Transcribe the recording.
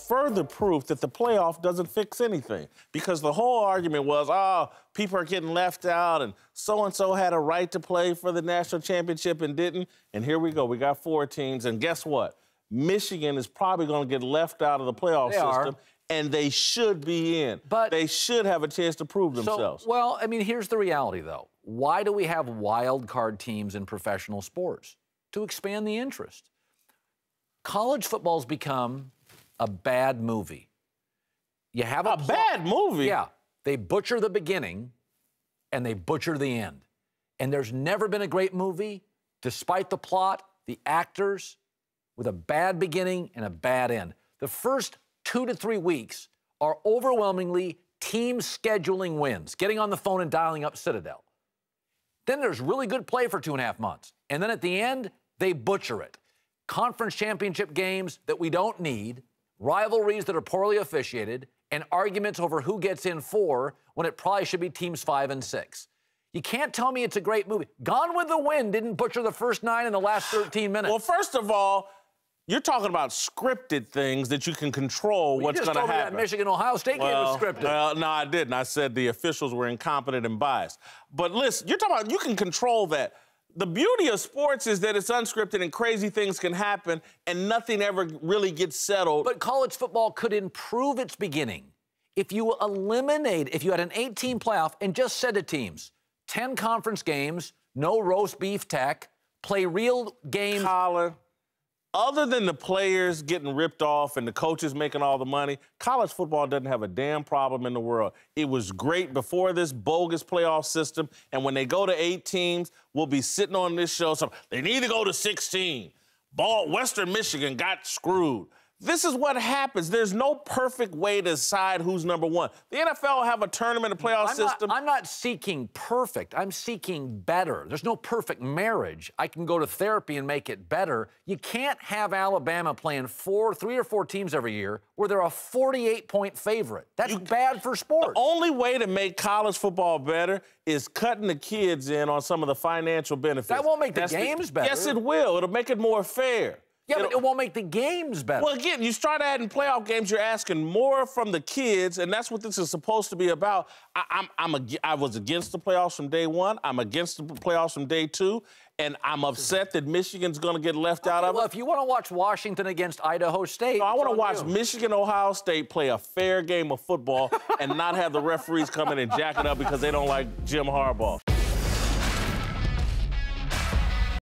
further proof that the playoff doesn't fix anything. Because the whole argument was, oh, people are getting left out, and so-and-so had a right to play for the national championship and didn't. And here we go. We got 4 teams, and guess what? Michigan is probably going to get left out of the playoff system, and they should be in. But they should have a chance to prove themselves. Well, I mean, here's the reality, though. Why do we have wild card teams in professional sports? To expand the interest. College football's become a bad movie. You have a bad movie? Yeah. They butcher the beginning, and they butcher the end. And there's never been a great movie, despite the plot, the actors, with a bad beginning and a bad end. The first 2 to 3 weeks are overwhelmingly team scheduling wins, getting on the phone and dialing up Citadel. Then there's really good play for 2.5 months. And then at the end, they butcher it. Conference championship games that we don't need, rivalries that are poorly officiated, and arguments over who gets in 4 when it probably should be teams 5 and 6. You can't tell me it's a great movie. Gone with the Wind didn't butcher the first 9 and the last 13 minutes. Well, first of all, you're talking about scripted things that you can control what's going to happen. That Michigan-Ohio State game was scripted. Well, no, I didn't. I said the officials were incompetent and biased. But listen, you're talking about you can control that. The beauty of sports is that it's unscripted and crazy things can happen and nothing ever really gets settled. But college football could improve its beginning if you had an 8-team playoff and just said to teams, 10 conference games, no roast beef tech, play real games. Colin, other than the players getting ripped off and the coaches making all the money, college football doesn't have a damn problem in the world. It was great before this bogus playoff system, and when they go to 8 teams, we'll be sitting on this show. So they need to go to 16. Western Michigan got screwed. This is what happens. There's no perfect way to decide who's number 1. The NFL will have a tournament, a playoff system. I'm not seeking perfect. I'm seeking better. There's no perfect marriage. I can go to therapy and make it better. You can't have Alabama playing 3 or 4 teams every year where they're a 48-point favorite. That's bad for sports. The only way to make college football better is cutting the kids in on some of the financial benefits. That won't make the games better. Yes, it will. It'll make it more fair. Yeah, but it won't make the games better. Well, again, you start adding playoff games, you're asking more from the kids, and that's what this is supposed to be about. I was against the playoffs from day 1. I'm against the playoffs from day 2, and I'm upset that Michigan's going to get left out of it. Well, if you want to watch Washington against Idaho State, I want to watch Michigan, Ohio State play a fair game of football and not have the referees come in and jack it up because they don't like Jim Harbaugh.